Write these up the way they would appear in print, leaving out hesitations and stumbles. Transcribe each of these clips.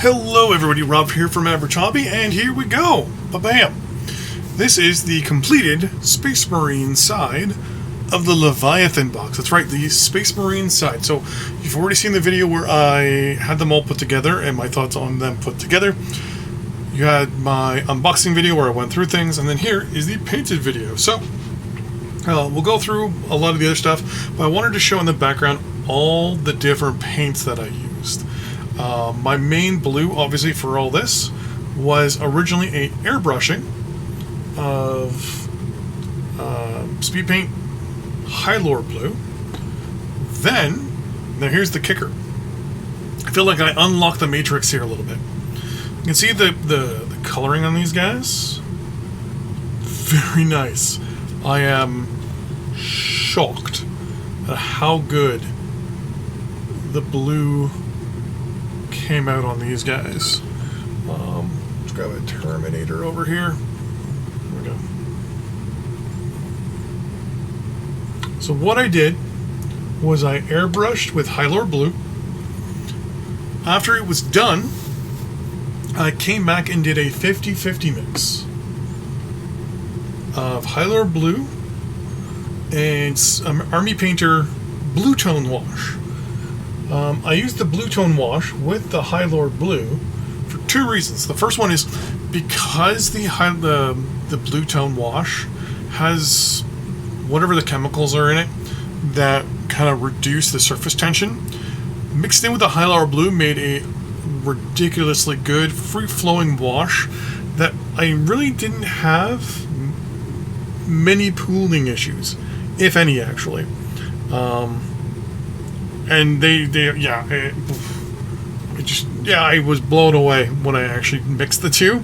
Hello everybody, Rob here from Average Hobby, and here we go! Ba-bam! This is the completed Space Marine side of the Leviathan box. That's right, the Space Marine side. So, you've already seen the video where I had them all put together and my thoughts on them put together. You had my unboxing video where I went through things, and then here is the painted video. So, we'll go through a lot of the other stuff, but I wanted to show in the background all the different paints that I used. My main blue, obviously, for all this was originally a airbrushing of speed paint Hylor blue. Then, now here's the kicker. I feel like I unlocked the matrix here a little bit. You can see the coloring on these guys. Very nice. I am shocked at how good the blue came out on these guys. Let's grab a Terminator over here. There we go. So what I did was I airbrushed with Hylor blue. After it was done, I came back and did a 50-50 mix of Hylor blue and Army Painter Blue Tone wash. I used the Blue Tone wash with the Hylor blue for two reasons. The first one is because the Blue Tone wash has whatever the chemicals are in it that kind of reduce the surface tension. Mixed in with the Hylor blue made a ridiculously good free-flowing wash that I really didn't have many pooling issues, if any, actually. And I was blown away when I actually mixed the two.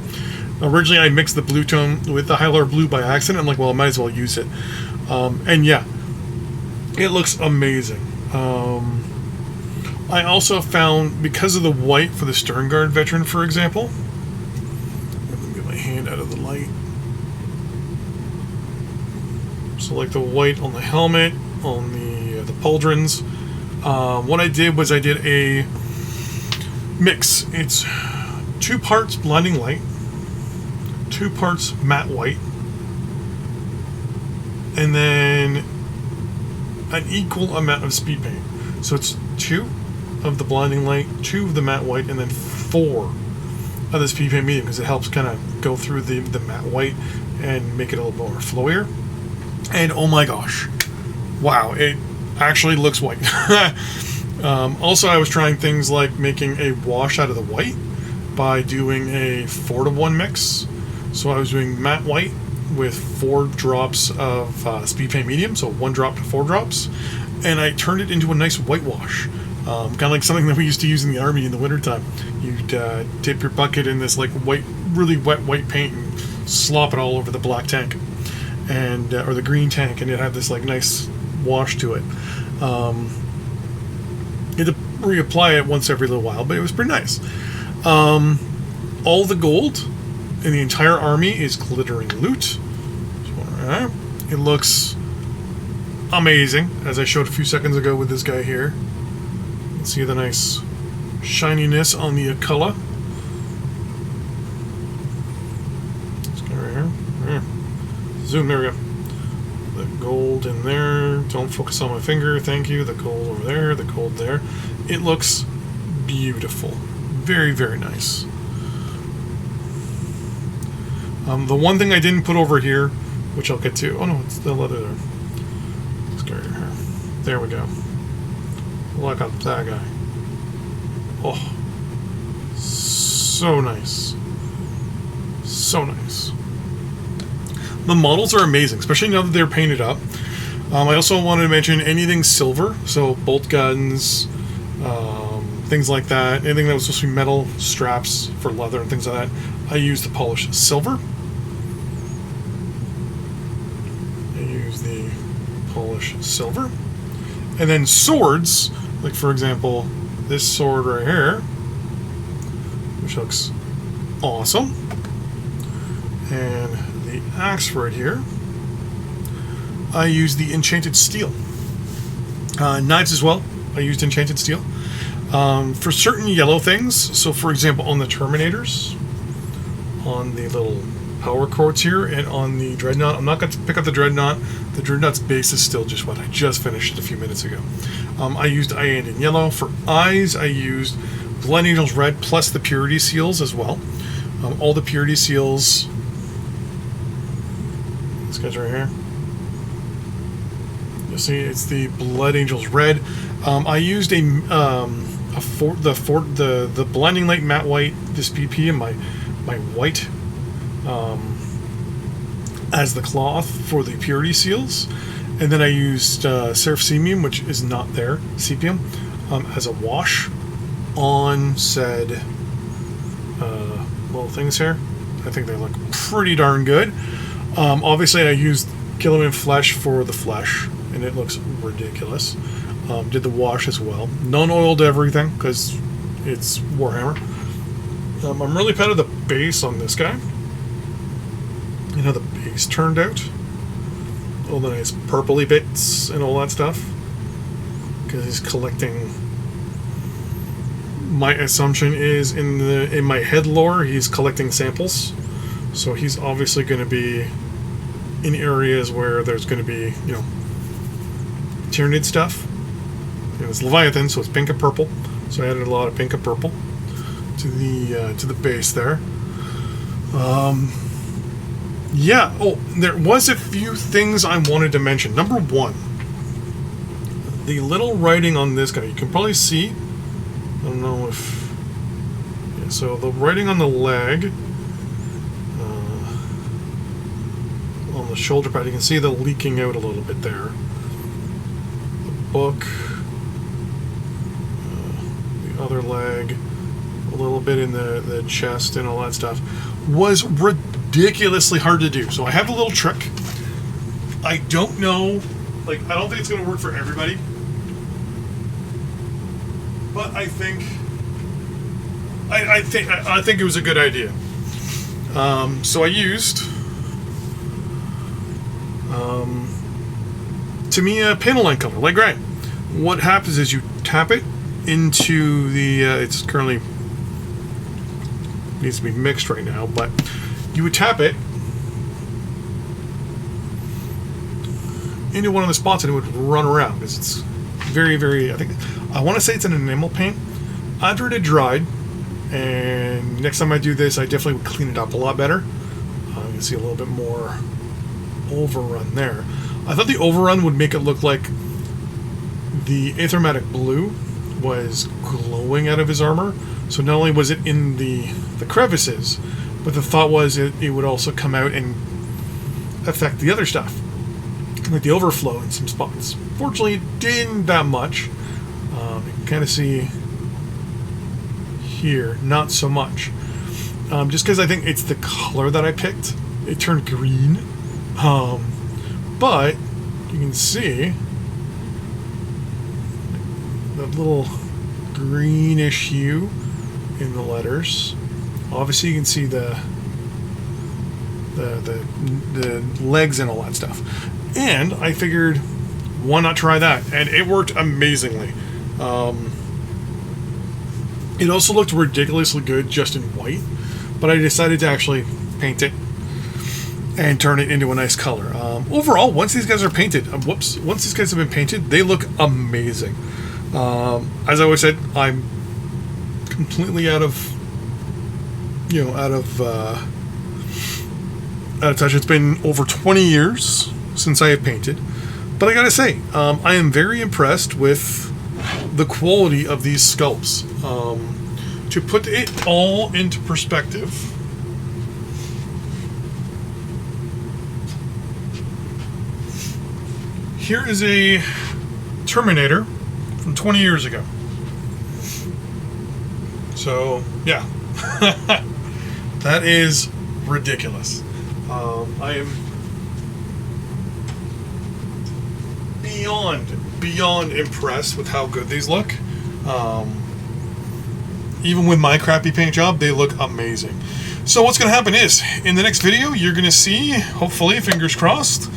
Originally, I mixed the Blue Tone with the Hylor blue by accident. I'm like, well, I might as well use it. And yeah, it looks amazing. I also found, because of the white for the Sternguard Veteran, for example. Let me get my hand out of the light. So, like the white on the helmet, on the pauldrons. What I did was I did a mix. It's 2 parts blinding light, 2 parts matte white, and then an equal amount of speed paint. So it's 2 of the blinding light, 2 of the matte white, and then 4 of the speed paint medium, because it helps kind of go through the matte white and make it a little more flowier. And oh my gosh, wow, it actually looks white. Also, I was trying things like making a wash out of the white by doing a 4-to-1 mix. So I was doing matte white with 4 drops of speed paint medium, so 1 drop to 4 drops, and I turned it into a nice whitewash. Kind of like something that we used to use in the army in the wintertime. You'd dip your bucket in this like white, really wet white paint and slop it all over the black tank, and or the green tank, and it had this like nice wash to it. You had to reapply it once every little while, but it was pretty nice. All the gold in the entire army is glittering loot. It looks amazing, as I showed a few seconds ago with this guy here. You can see the nice shininess on the color. Let's go right here. Zoom, there we go. The gold in there. Don't focus on my finger. Thank you. The gold over there. The gold there. It looks beautiful. Very, very nice. The one thing I didn't put over here, which I'll get to. Oh no, it's the leather there. Let's go right here. There we go. Look at that guy. Oh, so nice. So nice. The models are amazing, especially now that they're painted up. I also wanted to mention anything silver, so bolt guns, things like that. Anything that was supposed to be metal, straps for leather and things like that. I used the polished silver. I use the polished silver. And then swords, like for example, this sword right here, which looks awesome. And the axe right here, I use the enchanted steel. Knives as well, I used enchanted steel. For certain yellow things, so for example on the Terminators, on the little power cords here, and on the Dreadnought, I'm not going to pick up the Dreadnought. The Dreadnought's base is still just what I just finished a few minutes ago. I used Iandian Yellow. For eyes, I used Blood Angels Red plus the Purity Seals as well. All the Purity Seals, these guys right here, you'll see it's the Blood Angels Red. I used the Blinding Light Matte White, this PP, and my white as the cloth for the Purity Seals. And then I used Seraphimium, which is not there, Sepium, as a wash on said little things here. I think they look pretty darn good. Obviously, I used Gilliman Flesh for the flesh, and it looks ridiculous. Did the wash as well. Non-oiled everything, because it's Warhammer. I'm really proud of the base on this guy. You know, the base turned out. All the nice purpley bits and all that stuff. Because he's collecting... My assumption is in my head lore, he's collecting samples. So he's obviously going to be in areas where there's going to be, you know, Tyranid stuff. And it's Leviathan, so it's pink and purple. So I added a lot of pink and purple to the base there. Yeah. Oh, there was a few things I wanted to mention. Number one, the little writing on this guy. You can probably see. I don't know if... Yeah, so the writing on the leg, on the shoulder pad, you can see the leaking out a little bit there. The book, the other leg, a little bit in the chest and all that stuff, was ridiculously hard to do. So I have a little trick. I don't know, like, I don't think it's going to work for everybody. But I think it was a good idea. So I used Tamiya panel line color, light gray. What happens is you tap it into the. It's currently needs to be mixed right now, but you would tap it into one of the spots and it would run around because it's very, very. I want to say it's an enamel paint. After it had dried, and next time I do this, I definitely would clean it up a lot better. You can see a little bit more overrun there. I thought the overrun would make it look like the Aethermatic Blue was glowing out of his armor. So not only was it in the crevices, but the thought was it would also come out and affect the other stuff, like the overflow in some spots. Fortunately, it didn't that much. You can kind of see here, not so much. Just because I think it's the color that I picked. It turned green. But you can see that little greenish hue in the letters. Obviously, you can see the legs and all that stuff. And I figured, why not try that? And it worked amazingly. It also looked ridiculously good just in white, but I decided to actually paint it and turn it into a nice color. Overall, once these guys are painted, once these guys have been painted, they look amazing. As I always said, I'm completely out of touch. It's been over 20 years since I have painted, but I gotta say, I am very impressed with the quality of these sculpts. To put it all into perspective, here is a Terminator from 20 years ago. So, yeah. That is ridiculous. I am beyond impressed with how good these look. Even with my crappy paint job, they look amazing. So what's going to happen is, in the next video, you're going to see, hopefully, fingers crossed,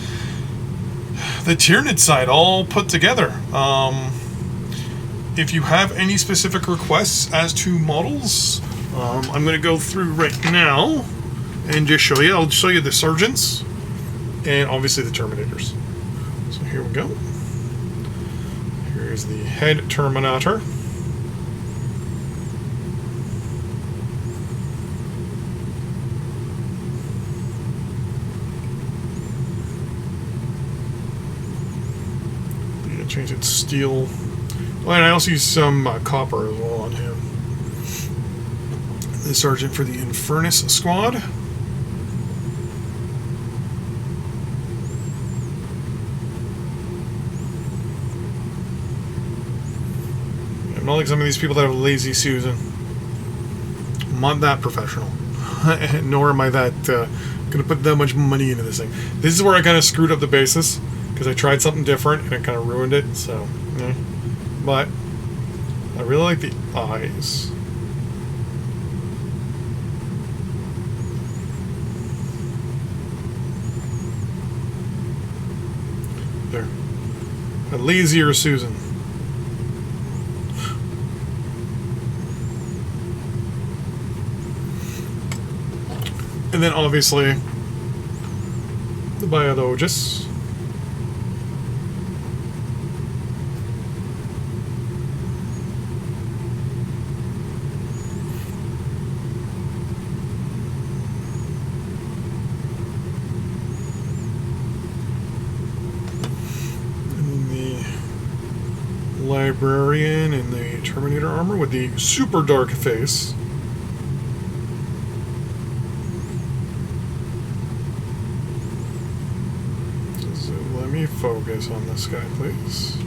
the Tyranid side all put together. if you have any specific requests as to models, I'm going to go through right now and just show you. I'll show you the Sergeants and obviously the Terminators. So here we go. Here's the head Terminator. Change it to steel. Oh, and I also use some copper as well on him. The Sergeant for the Infernus squad. I'm not like some of these people that have lazy Susan. I'm not that professional. Nor am I that going to put that much money into this thing. This is where I kind of screwed up the basis, because I tried something different and it kind of ruined it, so, yeah. But I really like the eyes. There. A lazier Susan. And then obviously the Biologist. Librarian in the Terminator armor with the super dark face. So let me focus on this guy, please.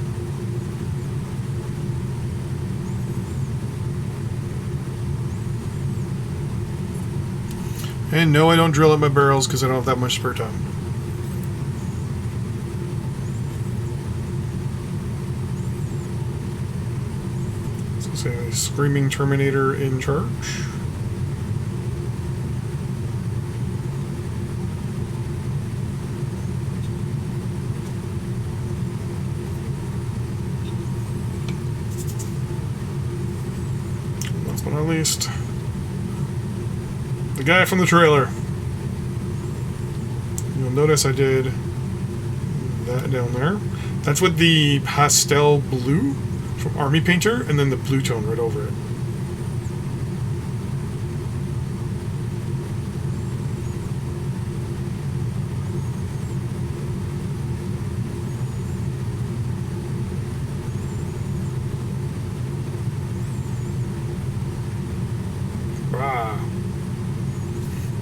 And no, I don't drill at my barrels because I don't have that much spare time. A screaming Terminator in charge. Last but not least, the guy from the trailer. You'll notice I did that down there. That's with the pastel blue from Army Painter, and then the blue tone right over it.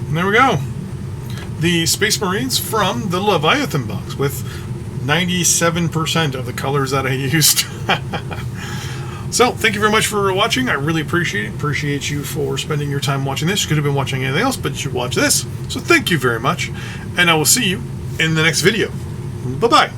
And there we go. The Space Marines from the Leviathan box with 97% of the colors that I used. So, thank you very much for watching. I really appreciate it. Appreciate you for spending your time watching this. You could have been watching anything else, but you should watch this. So, thank you very much. And I will see you in the next video. Bye-bye.